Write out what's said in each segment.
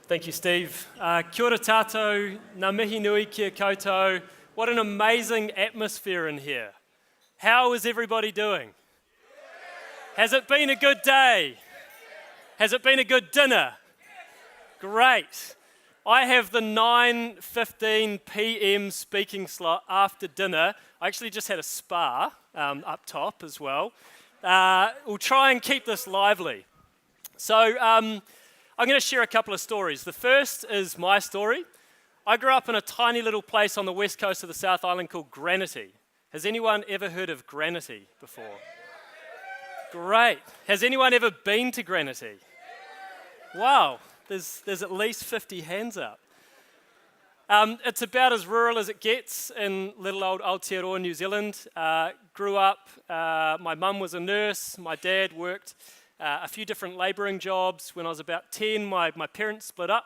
Thank you, Steve. Kia ora tātou, ngā mihi nui kia koutou. What an amazing atmosphere in here. How is everybody doing? Has it been a good day? Has it been a good dinner? Great. I have the 9:15 p.m. speaking slot after dinner. I actually just had a spa up top as well. We'll try and keep this lively. So I'm going to share a couple of stories. The first is my story. I grew up in a tiny little place on the west coast of the South Island called Granity. Has anyone ever heard of Granity before? Great. Has anyone ever been to Granity? Wow, there's at least 50 hands up. It's about as rural as it gets in little old Aotearoa, New Zealand. Grew up, my mum was a nurse, my dad worked a few different labouring jobs. When I was about 10, my parents split up.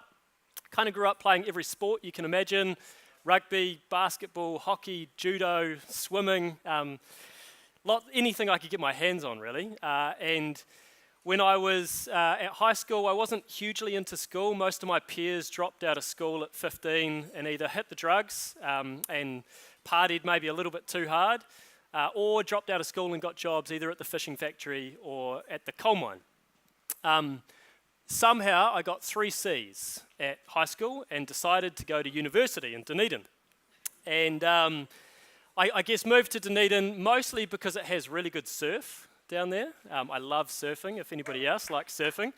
Kind of grew up playing every sport you can imagine: rugby, basketball, hockey, judo, swimming, anything I could get my hands on, really. And when I was at high school, I wasn't hugely into school. Most of my peers dropped out of school at 15 and either hit the drugs and partied maybe a little bit too hard, or dropped out of school and got jobs either at the fishing factory or at the coal mine. Somehow I got 3 Cs at high school and decided to go to university in Dunedin. And I guess moved to Dunedin mostly because it has really good surf down there. I love surfing, if anybody else likes surfing.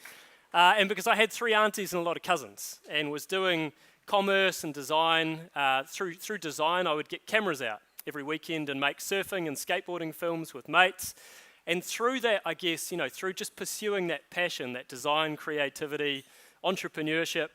And because I had 3 aunties and a lot of cousins and was doing commerce and design. Through design, I would get cameras out every weekend and make surfing and skateboarding films with mates. And through that, I guess, through just pursuing that passion, that design, creativity, entrepreneurship,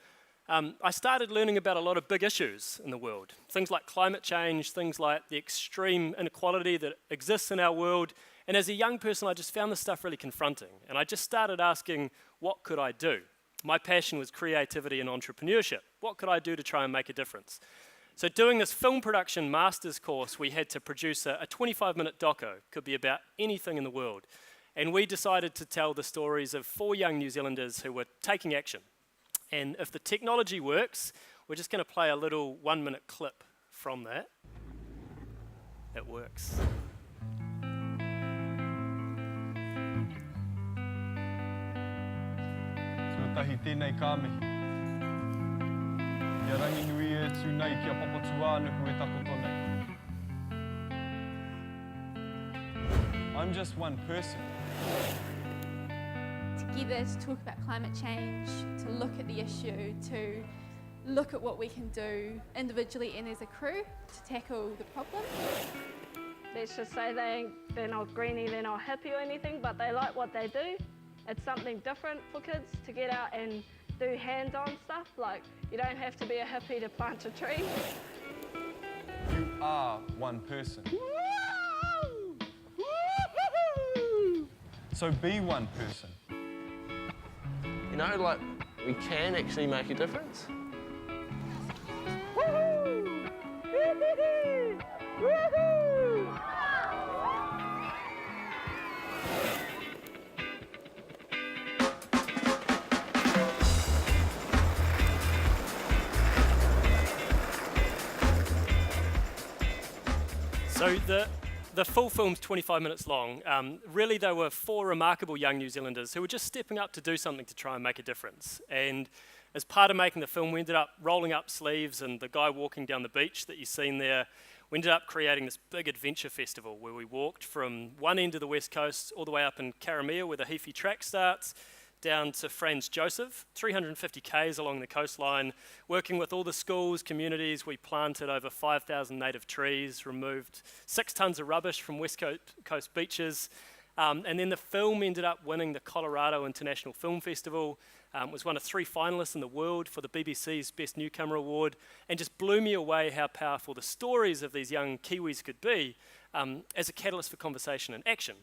I started learning about a lot of big issues in the world. Things like climate change, things like the extreme inequality that exists in our world. And as a young person, I just found this stuff really confronting. And I just started asking, what could I do? My passion was creativity and entrepreneurship. What could I do to try and make a difference? So doing this film production master's course, we had to produce a 25-minute doco. Could be about anything in the world. And we decided to tell the stories of 4 young New Zealanders who were taking action. And if the technology works, we're just going to play a little 1-minute clip from that. It works. Tahi tēnei kāmihi. Ia rangi nui e tū nei kia papatua nuku e takoto nei. I'm just one person. Together to talk about climate change, to look at the issue, to look at what we can do individually and as a crew to tackle the problem. Let's just say they're not greenie, they're not hippie or anything, but they like what they do. It's something different for kids to get out and do hands-on stuff. Like, you don't have to be a hippie to plant a tree. You are one person. So be one person. We can actually make a difference. Woohoo! Woohoo! Woohoo! So the full film's 25 minutes long. Really, there were 4 remarkable young New Zealanders who were just stepping up to do something to try and make a difference. And as part of making the film, we ended up rolling up sleeves, and the guy walking down the beach that you've seen there, we ended up creating this big adventure festival where we walked from one end of the west coast all the way up in Karamea, where the Heaphy track starts, down to Franz Josef, 350 k's along the coastline, working with all the schools, communities. We planted over 5,000 native trees, removed 6 tons of rubbish from West Coast beaches, and then the film ended up winning the Colorado International Film Festival. Was one of 3 finalists in the world for the BBC's Best Newcomer Award, and just blew me away how powerful the stories of these young Kiwis could be as a catalyst for conversation and action.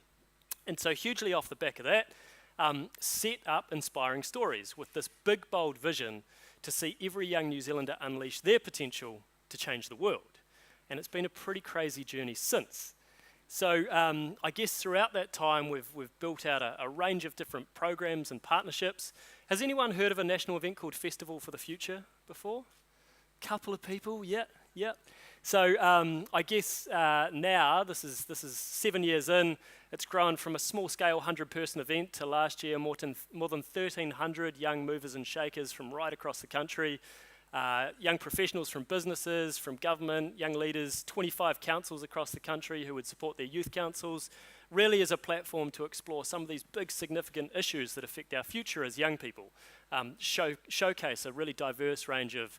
And so hugely off the back of that, set up Inspiring Stories with this big, bold vision to see every young New Zealander unleash their potential to change the world. And it's been a pretty crazy journey since. So I guess throughout that time, we've built out a range of different programs and partnerships, Has anyone heard of a national event called Festival for the Future before? Couple of people, yeah. So I guess now, this is 7 years in, it's grown from a small-scale 100-person event to last year more than 1,300 young movers and shakers from right across the country, young professionals from businesses, from government, young leaders, 25 councils across the country who would support their youth councils, really as a platform to explore some of these big significant issues that affect our future as young people, showcase a really diverse range of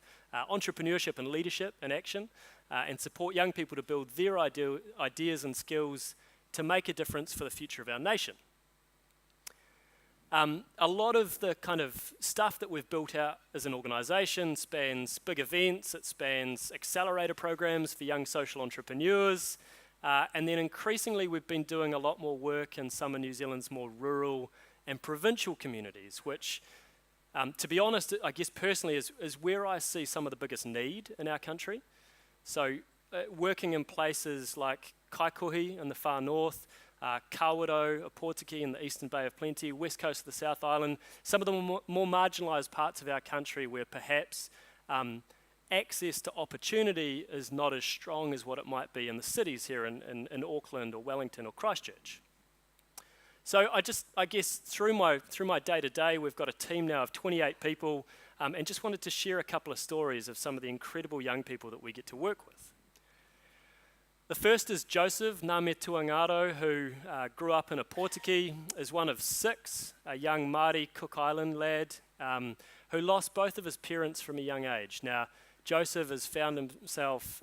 entrepreneurship and leadership in action, and support young people to build their ideas and skills to make a difference for the future of our nation. A lot of the kind of stuff that we've built out as an organisation spans big events, it spans accelerator programs for young social entrepreneurs, and then increasingly we've been doing a lot more work in some of New Zealand's more rural and provincial communities, which, to be honest, I guess personally is where I see some of the biggest need in our country. So working in places like Kaikohi in the far north, Kawerau, Opotiki in the Eastern Bay of Plenty, west coast of the South Island, some of the more marginalised parts of our country where perhaps access to opportunity is not as strong as what it might be in the cities here in Auckland or Wellington or Christchurch. So I guess through my day-to-day, we've got a team now of 28 people, and just wanted to share a couple of stories of some of the incredible young people that we get to work with. The first is Joseph Ngāme Tuangaro, who grew up in Opotiki, is one of 6, a young Māori Cook Island lad who lost both of his parents from a young age. Now, Joseph has found himself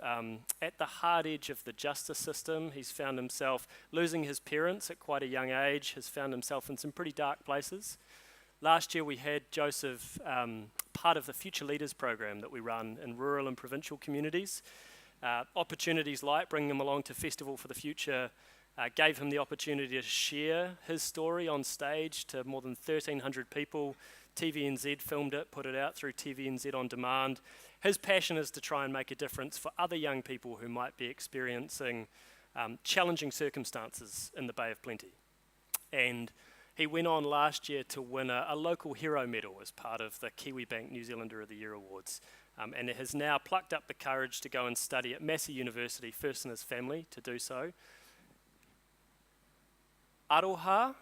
at the hard edge of the justice system. He's found himself losing his parents at quite a young age, has found himself in some pretty dark places. Last year we had Joseph part of the Future Leaders program that we run in rural and provincial communities. Opportunities like bringing him along to Festival for the Future gave him the opportunity to share his story on stage to more than 1,300 people. TVNZ filmed it, put it out through TVNZ On Demand. His passion is to try and make a difference for other young people who might be experiencing challenging circumstances in the Bay of Plenty. And he went on last year to win a local hero medal as part of the Kiwi Bank New Zealander of the Year Awards. And has now plucked up the courage to go and study at Massey University, first in his family to do so. Aroha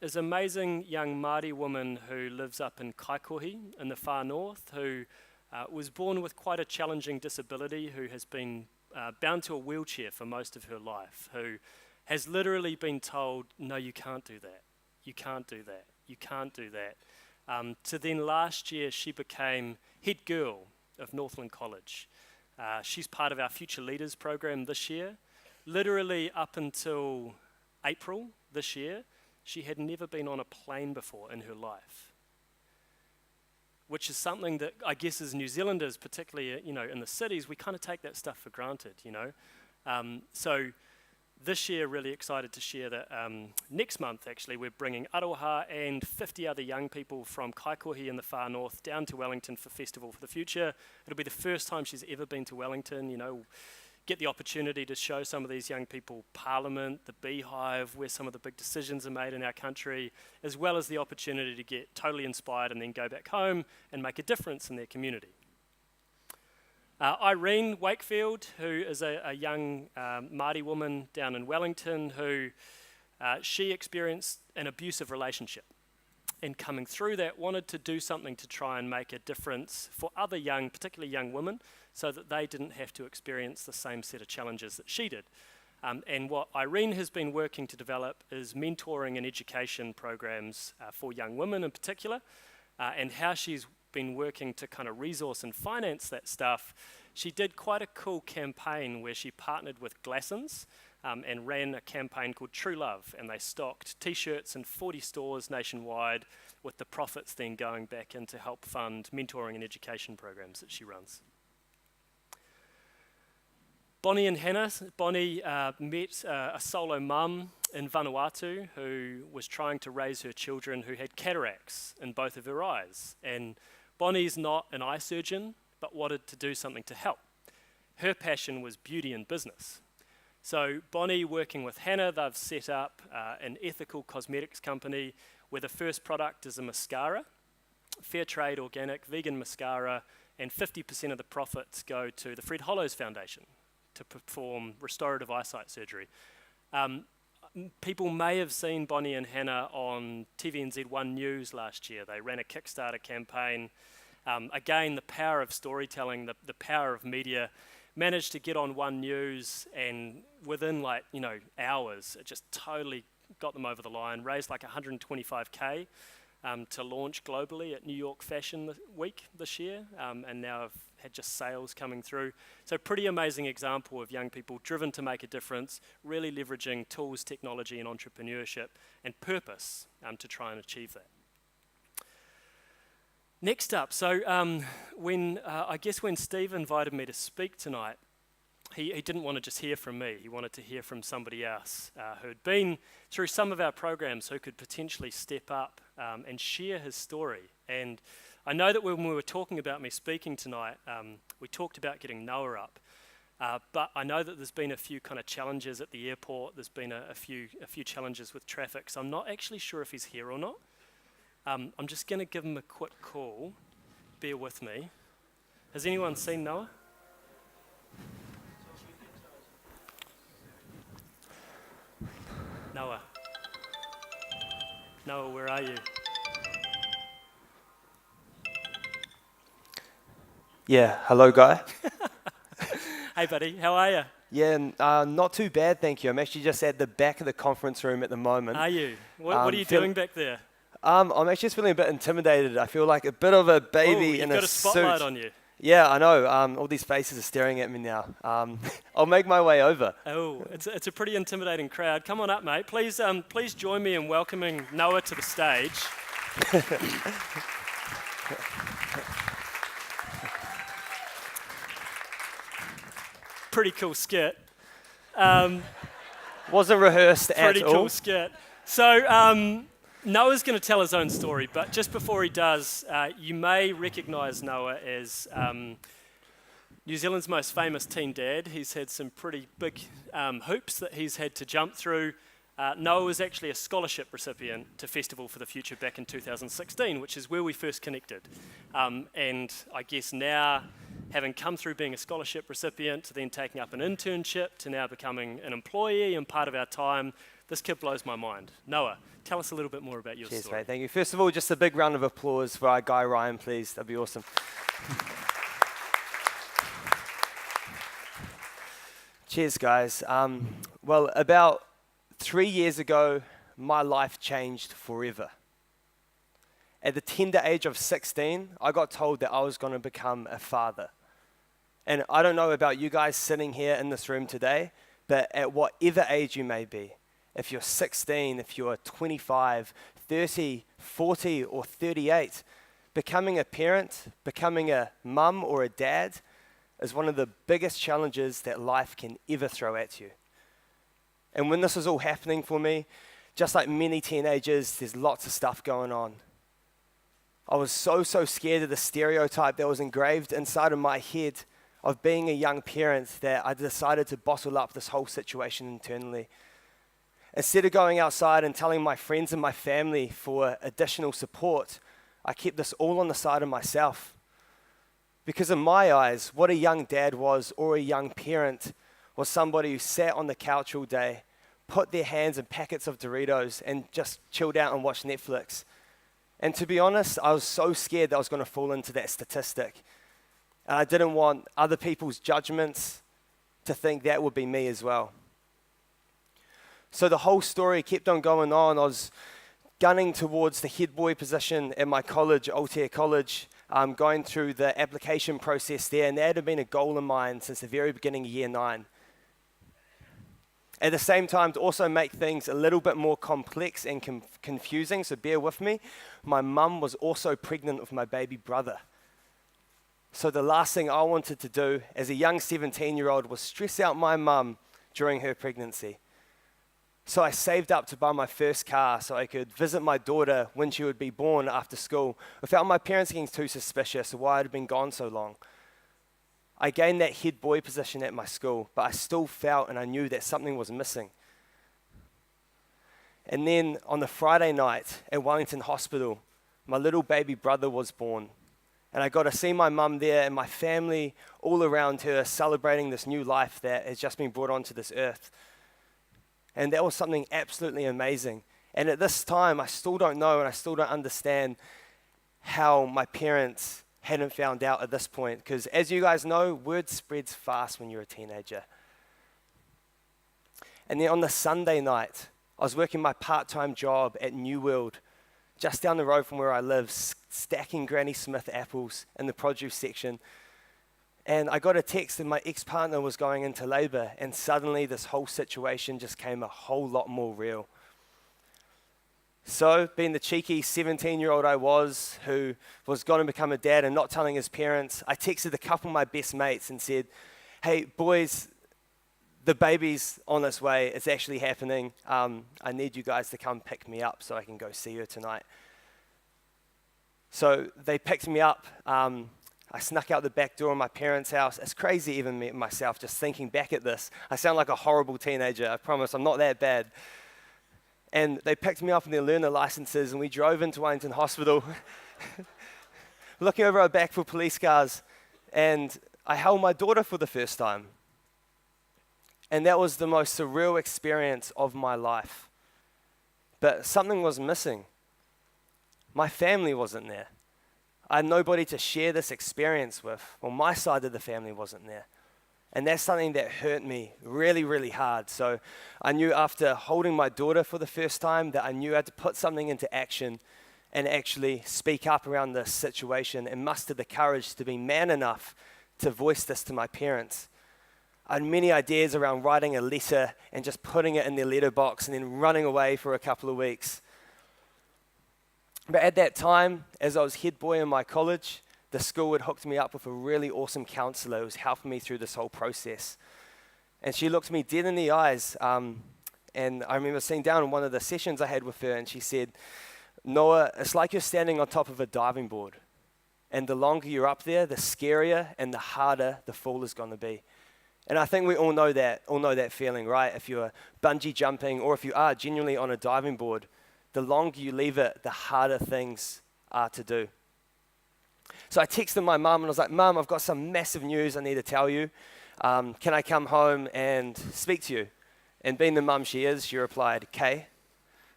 is an amazing young Māori woman who lives up in Kaikohi in the far north, who was born with quite a challenging disability, who has been bound to a wheelchair for most of her life, who has literally been told, no, you can't do that, you can't do that, you can't do that. To then last year she became head girl of Northland College. She's part of our Future Leaders program this year. Literally up until April this year, she had never been on a plane before in her life, which is something that I guess as New Zealanders, particularly in the cities, we kind of take that stuff for granted, So this year, really excited to share that next month, actually, we're bringing Aroha and 50 other young people from Kaikohi in the far north down to Wellington for Festival for the Future. It'll be the first time she's ever been to Wellington, get the opportunity to show some of these young people Parliament, the Beehive, where some of the big decisions are made in our country, as well as the opportunity to get totally inspired and then go back home and make a difference in their community. Irene Wakefield, who is a young Māori woman down in Wellington, who she experienced an abusive relationship, and coming through that wanted to do something to try and make a difference for other young, particularly young women, so that they didn't have to experience the same set of challenges that she did. And what Irene has been working to develop is mentoring and education programs for young women in particular, and how she's been working to kind of resource and finance that stuff. She did quite a cool campaign where she partnered with Glassons and ran a campaign called True Love, and they stocked t-shirts in 40 stores nationwide, with the profits then going back in to help fund mentoring and education programs that she runs. Bonnie and Hannah. Bonnie met a solo mum in Vanuatu who was trying to raise her children who had cataracts in both of her eyes. And Bonnie's not an eye surgeon, but wanted to do something to help. Her passion was beauty and business. So Bonnie, working with Hannah, they've set up an ethical cosmetics company where the first product is a mascara, fair trade, organic, vegan mascara, and 50% of the profits go to the Fred Hollows Foundation to perform restorative eyesight surgery. People may have seen Bonnie and Hannah on TVNZ One News last year. They ran a Kickstarter campaign. Again, the power of storytelling, the power of media, managed to get on One News, and within hours, it just totally got them over the line, raised like 125K to launch globally at New York Fashion Week this year, and now have had just sales coming through. So pretty amazing example of young people driven to make a difference, really leveraging tools, technology and entrepreneurship and purpose to try and achieve that. Next up, so when Steve invited me to speak tonight, he didn't want to just hear from me. He wanted to hear from somebody else who had been through some of our programs, who could potentially step up and share his story. And I know that when we were talking about me speaking tonight, we talked about getting Noah up. But I know that there's been a few kind of challenges at the airport. There's been a few challenges with traffic. So I'm not actually sure if he's here or not. I'm just going to give him a quick call. Bear with me. Has anyone seen Noah? Noah. Noah, where are you? Yeah, hello, Guy. Hey, buddy, how are you? Yeah, not too bad, thank you. I'm actually just at the back of the conference room at the moment. Are you? What are you doing back there? I'm actually just feeling a bit intimidated. I feel like a bit of a baby in a suit. You've got a spotlight on you. Yeah, I know. All these faces are staring at me now. I'll make my way over. Oh, it's a pretty intimidating crowd. Come on up, mate. Please join me in welcoming Noah to the stage. Pretty cool skit. Wasn't rehearsed at all. Pretty cool skit. So Noah's going to tell his own story, but just before he does, you may recognise Noah as New Zealand's most famous teen dad. He's had some pretty big hoops that he's had to jump through. Noah was actually a scholarship recipient to Festival for the Future back in 2016, which is where we first connected. And I guess now, having come through being a scholarship recipient to then taking up an internship to now becoming an employee and part of our time, this kid blows my mind. Noah, tell us a little bit more about your Cheers, story. mate. Thank you. First of all, just a big round of applause for our guy Ryan, please. That'd be awesome. Cheers, guys. Well, about 3 years ago, my life changed forever. At the tender age of 16, I got told that I was going to become a father. And I don't know about you guys sitting here in this room today, but at whatever age you may be, if you're 16, if you're 25, 30, 40, or 38, becoming a parent, becoming a mum or a dad is one of the biggest challenges that life can ever throw at you. And when this was all happening for me, just like many teenagers, there's lots of stuff going on. I was so scared of the stereotype that was engraved inside of my head of being a young parent that I decided to bottle up this whole situation internally. Instead of going outside and telling my friends and my family for additional support, I kept this all on the side of myself. Because in my eyes, what a young dad was, or a young parent, was somebody who sat on the couch all day, put their hands in packets of Doritos and just chilled out and watched Netflix. And to be honest, I was so scared that I was going to fall into that statistic. And I didn't want other people's judgments to think that would be me as well. So the whole story kept on going on. I was gunning towards the head boy position at my college, Altair College, going through the application process there, and that had been a goal of mine since the very beginning of year 9. At the same time, to also make things a little bit more complex and confusing, so bear with me, my mum was also pregnant with my baby brother. So the last thing I wanted to do as a young 17-year-old was stress out my mum during her pregnancy. So I saved up to buy my first car so I could visit my daughter when she would be born after school without my parents getting too suspicious of why I'd been gone so long. I gained that head boy position at my school, but I still felt and I knew that something was missing. And then on the Friday night at Wellington Hospital, my little baby brother was born. And I got to see my mum there and my family all around her celebrating this new life that has just been brought onto this earth. And that was something absolutely amazing. And at this time, I still don't know and I still don't understand how my parents hadn't found out at this point. Because as you guys know, word spreads fast when you're a teenager. And then on the Sunday night, I was working my part-time job at New World, just down the road from where I live, stacking Granny Smith apples in the produce section. And I got a text that my ex-partner was going into labor, and suddenly this whole situation just came a whole lot more real. So, being the cheeky 17-year-old I was, who was going to become a dad and not telling his parents, I texted a couple of my best mates and said, hey, boys, the baby's on its way. It's actually happening. I need you guys to come pick me up so I can go see her tonight. So they picked me up. I snuck out the back door of my parents' house. It's crazy even myself just thinking back at this. I sound like a horrible teenager. I promise I'm not that bad. And they picked me up in their learner licenses and we drove into Wellington Hospital looking over our back for police cars. And I held my daughter for the first time. And that was the most surreal experience of my life. But something was missing. My family wasn't there. I had nobody to share this experience with. Well, my side of the family wasn't there. And that's something that hurt me really, really hard. So I knew after holding my daughter for the first time that I knew I had to put something into action and actually speak up around this situation and muster the courage to be man enough to voice this to my parents. I had many ideas around writing a letter and just putting it in their letterbox and then running away for a couple of weeks. But at that time, as I was head boy in my college, the school had hooked me up with a really awesome counselor who was helping me through this whole process. And she looked me dead in the eyes, and I remember sitting down in one of the sessions I had with her, and she said, Noah, it's like you're standing on top of a diving board. And the longer you're up there, the scarier and the harder the fall is going to be. And I think we all know that feeling, right? If you're bungee jumping or if you are genuinely on a diving board, the longer you leave it, the harder things are to do. So I texted my mum and I was like, Mum, I've got some massive news I need to tell you. Can I come home and speak to you? And being the mum she is, she replied, "Okay,"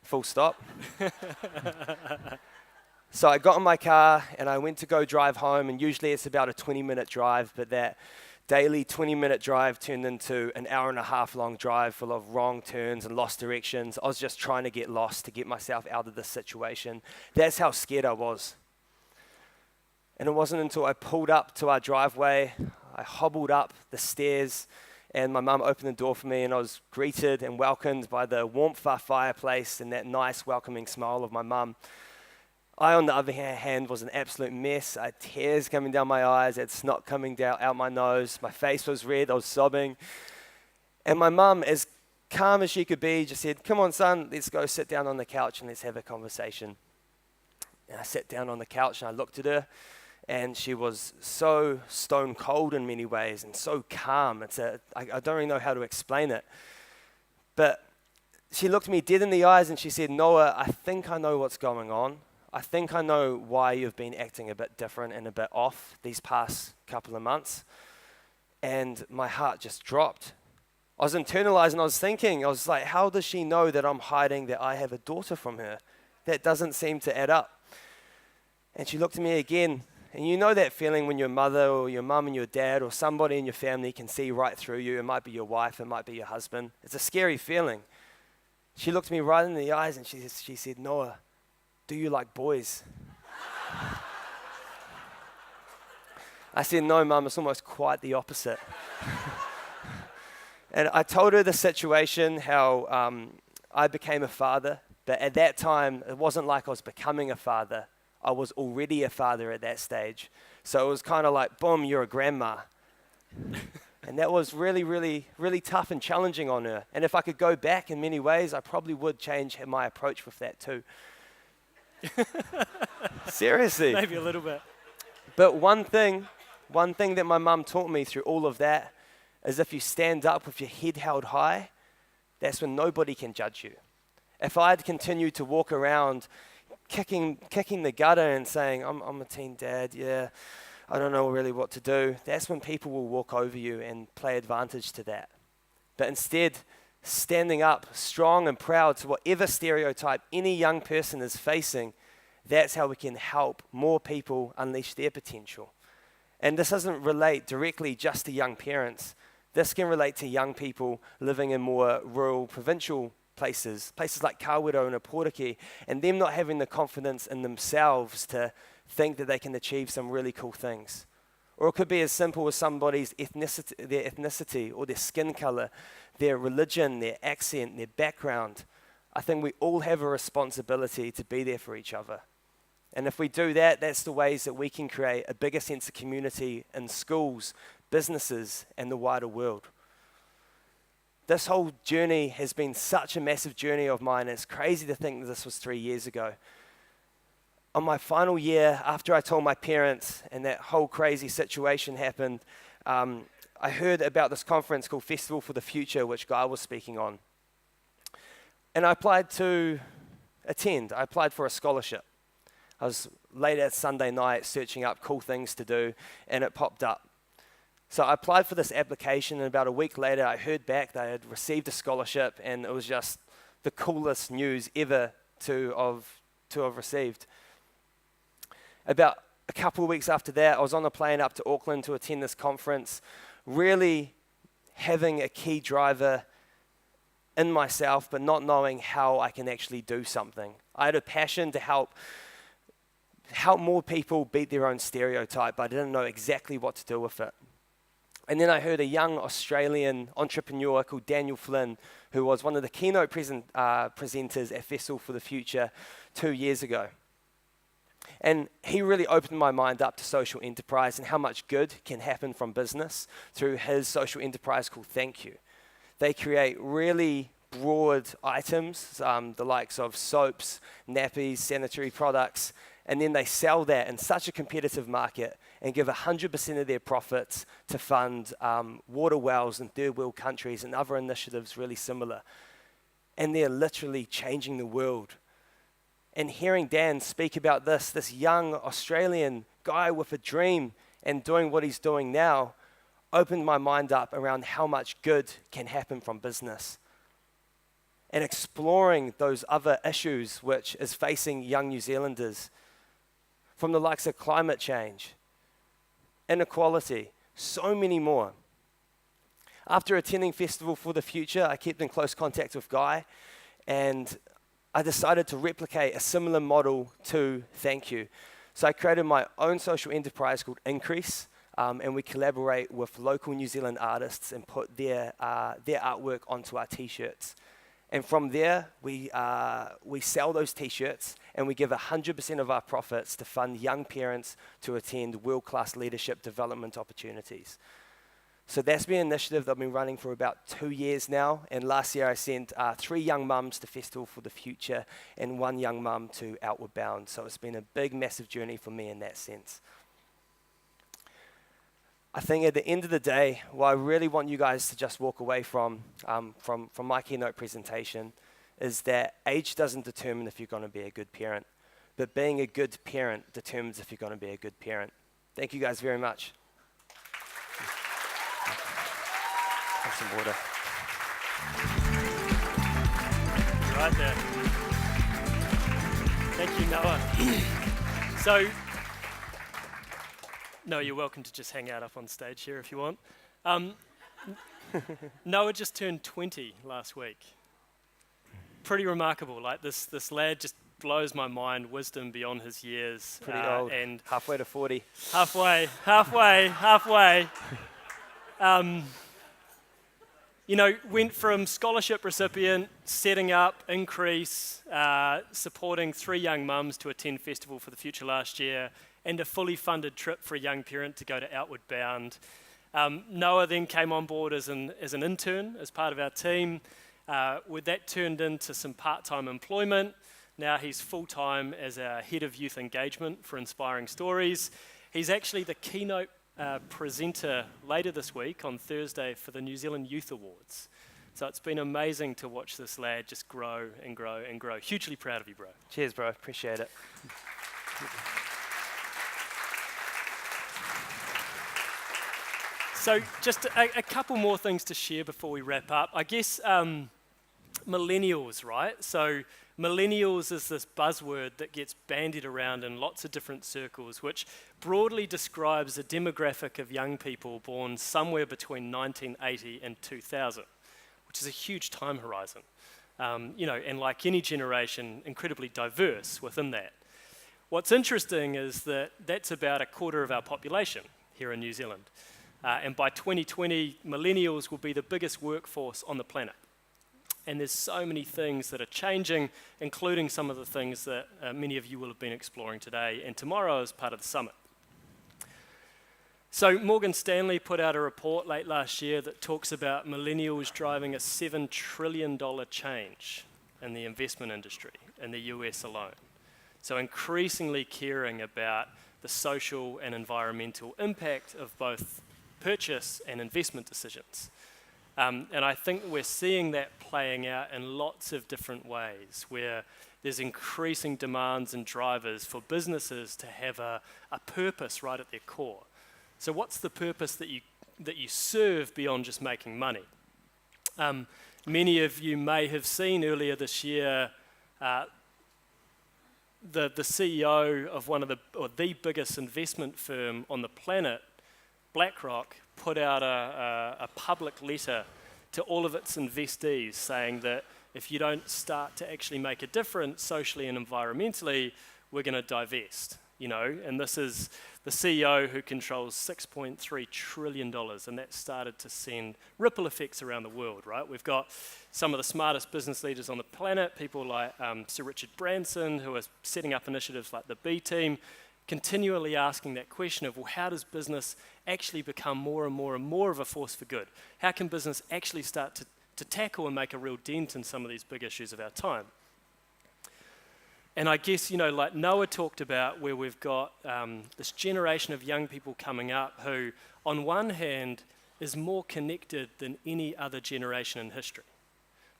full stop. So I got in my car and I went to go drive home, and usually it's about a 20-minute drive, but that daily 20-minute drive turned into an hour-and-a-half long drive full of wrong turns and lost directions. I was just trying to get lost to get myself out of this situation. That's how scared I was. And it wasn't until I pulled up to our driveway, I hobbled up the stairs, and my mum opened the door for me, and I was greeted and welcomed by the warmth of our fireplace and that nice welcoming smile of my mum. I, on the other hand, was an absolute mess. I had tears coming down my eyes, I had snot coming down out my nose, my face was red, I was sobbing. And my mum, as calm as she could be, just said, "Come on, son, let's go sit down on the couch and let's have a conversation." And I sat down on the couch and I looked at her, and she was so stone cold in many ways and so calm. I don't really know how to explain it. But she looked me dead in the eyes and she said, "Noah, I think I know what's going on. I think I know why you've been acting a bit different and a bit off these past couple of months." And my heart just dropped. I was internalizing, I was thinking, I was like, how does she know that I'm hiding that I have a daughter from her? That doesn't seem to add up. And she looked at me again. And you know that feeling when your mother or your mum and your dad or somebody in your family can see right through you. It might be your wife, it might be your husband. It's a scary feeling. She looked me right in the eyes and she said, "Noah, do you like boys?" I said, "No, Mum, it's almost quite the opposite." And I told her the situation, how I became a father, but at that time, it wasn't like I was becoming a father. I was already a father at that stage. So it was kind of like, boom, you're a grandma. And that was really, really, really tough and challenging on her. And if I could go back in many ways, I probably would change my approach with that too. Seriously. Maybe a little bit. But one thing that my mum taught me through all of that is if you stand up with your head held high, that's when nobody can judge you. If I had continued to walk around kicking the gutter and saying, I'm a teen dad, yeah, I don't know really what to do, that's when people will walk over you and play advantage to that. But instead, standing up strong and proud to whatever stereotype any young person is facing, that's how we can help more people unleash their potential. And this doesn't relate directly just to young parents. This can relate to young people living in more rural, provincial places like Kawerau and Aporiki, and them not having the confidence in themselves to think that they can achieve some really cool things. Or it could be as simple as somebody's ethnicity or their skin color, their religion, their accent, their background. I think we all have a responsibility to be there for each other. And if we do that, that's the ways that we can create a bigger sense of community in schools, businesses, and the wider world. This whole journey has been such a massive journey of mine. It's crazy to think that this was 3 years ago. On my final year, after I told my parents and that whole crazy situation happened, I heard about this conference called Festival for the Future, which Gala was speaking on. And I applied to attend. I applied for a scholarship. I was late at Sunday night searching up cool things to do, and it popped up. So I applied for this application, and about a week later, I heard back that I had received a scholarship, and it was just the coolest news ever to have received. About a couple of weeks after that, I was on a plane up to Auckland to attend this conference, really having a key driver in myself, but not knowing how I can actually do something. I had a passion to help more people beat their own stereotype, but I didn't know exactly what to do with it. And then I heard a young Australian entrepreneur called Daniel Flynn, who was one of the keynote presenters at Festival for the Future 2 years ago. And he really opened my mind up to social enterprise and how much good can happen from business through his social enterprise called Thank You. They create really broad items, the likes of soaps, nappies, sanitary products, and then they sell that in such a competitive market and give 100% of their profits to fund water wells in third world countries and other initiatives really similar. And they're literally changing the world. And hearing Dan speak about this young Australian guy with a dream and doing what he's doing now, opened my mind up around how much good can happen from business. And exploring those other issues which is facing young New Zealanders, from the likes of climate change, inequality, so many more. After attending Festival for the Future, I kept in close contact with Guy, and I decided to replicate a similar model to Thank You. So I created my own social enterprise called Increase, and we collaborate with local New Zealand artists and put their artwork onto our t-shirts. And from there, we sell those t-shirts and we give 100% of our profits to fund young parents to attend world-class leadership development opportunities. So that's been an initiative that I've been running for about 2 years now. And last year I sent 3 young mums to Festival for the Future and 1 young mum to Outward Bound. So it's been a big, massive journey for me in that sense. I think at the end of the day, what I really want you guys to just walk away from my keynote presentation is that age doesn't determine if you're going to be a good parent, but being a good parent determines if you're going to be a good parent. Thank you guys very much. Have some water. Right there. Thank you, Noah. So, no, you're welcome to just hang out up on stage here if you want. Noah just turned 20 last week. Pretty remarkable. Like this lad just blows my mind. Wisdom beyond his years. Pretty old. And halfway to 40. Halfway. Went from scholarship recipient, setting up, Increase, supporting 3 young mums to attend Festival for the Future last year, and a fully funded trip for a young parent to go to Outward Bound. Noah then came on board as an intern, as part of our team. With that turned into some part-time employment. Now he's full-time as our head of youth engagement for Inspiring Stories. He's actually the keynote presenter later this week on Thursday for the New Zealand Youth Awards. So it's been amazing to watch this lad just grow and grow and grow. Hugely proud of you, bro. Cheers, bro. Appreciate it. So just a couple more things to share before we wrap up. I guess millennials, right? So millennials is this buzzword that gets bandied around in lots of different circles, which broadly describes a demographic of young people born somewhere between 1980 and 2000, which is a huge time horizon. And like any generation, incredibly diverse within that. What's interesting is that that's about a quarter of our population here in New Zealand. And by 2020, millennials will be the biggest workforce on the planet. And there's so many things that are changing, including some of the things that many of you will have been exploring today and tomorrow as part of the summit. So Morgan Stanley put out a report late last year that talks about millennials driving a $7 trillion change in the investment industry in the US alone. So increasingly caring about the social and environmental impact of both purchase and investment decisions. And I think we're seeing that playing out in lots of different ways, where there's increasing demands and drivers for businesses to have a purpose right at their core. So what's the purpose that you serve beyond just making money? Many of you may have seen earlier this year the CEO of the biggest investment firm on the planet, BlackRock, put out a public letter to all of its investees saying that if you don't start to actually make a difference socially and environmentally, we're going to divest. And this is the CEO who controls $6.3 trillion, and that started to send ripple effects around the world, right? We've got some of the smartest business leaders on the planet, people like Sir Richard Branson, who are setting up initiatives like the B Team, continually asking that question of, well, how does business actually become more and more and more of a force for good? How can business actually start to tackle and make a real dent in some of these big issues of our time? And I guess, like Noah talked about, where we've got this generation of young people coming up who, on one hand, is more connected than any other generation in history.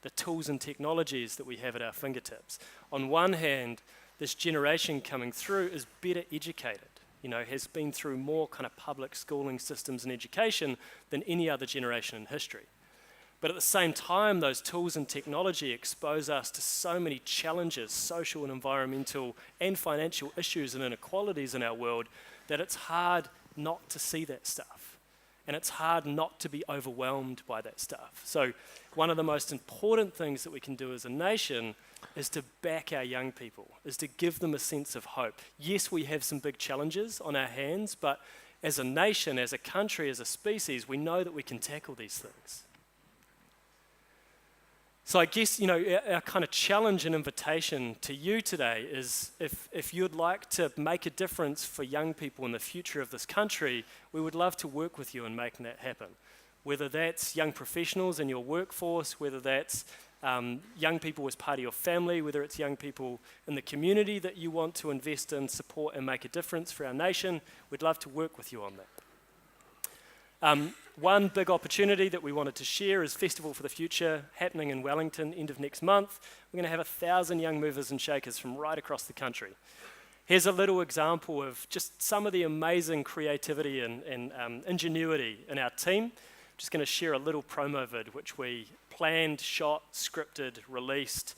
The tools and technologies that we have at our fingertips. On one hand, this generation coming through is better educated, has been through more kind of public schooling systems and education than any other generation in history. But at the same time, those tools and technology expose us to so many challenges, social and environmental and financial issues and inequalities in our world, that it's hard not to see that stuff. And it's hard not to be overwhelmed by that stuff. So one of the most important things that we can do as a nation is to back our young people, is to give them a sense of hope. Yes, we have some big challenges on our hands, but as a nation, as a country, as a species, we know that we can tackle these things. So I guess, our kind of challenge and invitation to you today is if you'd like to make a difference for young people in the future of this country, we would love to work with you in making that happen. Whether that's young professionals in your workforce, whether that's young people as part of your family, whether it's young people in the community that you want to invest in, support and make a difference for our nation, we'd love to work with you on that. One big opportunity that we wanted to share is Festival for the Future, happening in Wellington, end of next month. We're going to have 1,000 young movers and shakers from right across the country. Here's a little example of just some of the amazing creativity and ingenuity in our team. Just going to share a little promo vid, which we planned, shot, scripted, released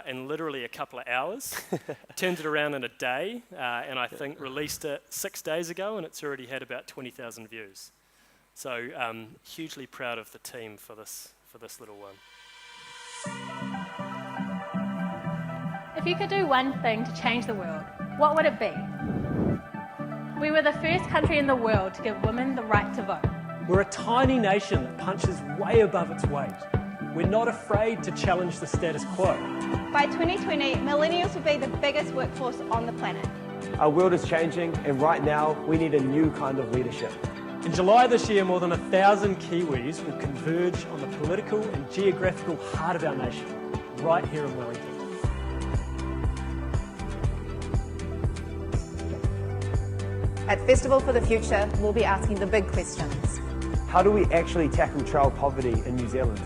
in literally a couple of hours. Turned it around in a day, and I think released it 6 days ago, and it's already had about 20,000 views. So hugely proud of the team for this little one. If you could do one thing to change the world, what would it be? We were the first country in the world to give women the right to vote. We're a tiny nation that punches way above its weight. We're not afraid to challenge the status quo. By 2020, millennials will be the biggest workforce on the planet. Our world is changing, and right now we need a new kind of leadership. In July this year, more than 1,000 Kiwis will converge on the political and geographical heart of our nation, right here in Wellington. At Festival for the Future, we'll be asking the big questions. How do we actually tackle child poverty in New Zealand?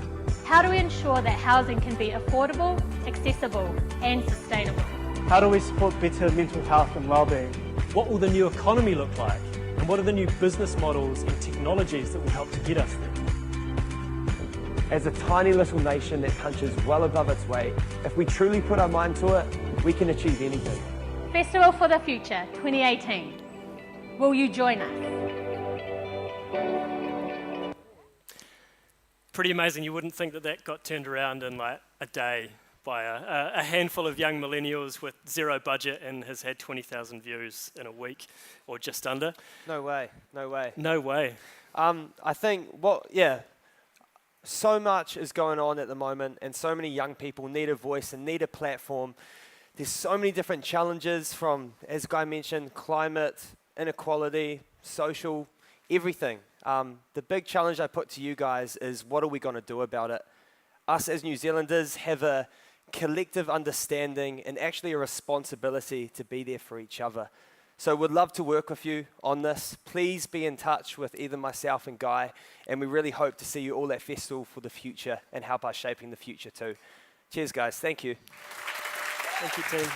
How do we ensure that housing can be affordable, accessible and sustainable? How do we support better mental health and well-being? What will the new economy look like? And what are the new business models and technologies that will help to get us there? As a tiny little nation that punches well above its weight, if we truly put our mind to it, we can achieve anything. Festival for the Future 2018. Will you join us? Pretty amazing. You wouldn't think that that got turned around in like a day by a handful of young millennials with zero budget and has had 20,000 views in a week or just under. No way, no way. No way. I think, so much is going on at the moment and so many young people need a voice and need a platform. There's so many different challenges from, as Guy mentioned, climate, inequality, social, everything. The big challenge I put to you guys is what are we going to do about it? Us as New Zealanders have a collective understanding and actually a responsibility to be there for each other. So we'd love to work with you on this. Please be in touch with either myself and Guy, and we really hope to see you all at Festival for the Future and help us shaping the future too. Cheers guys, thank you. Thank you team.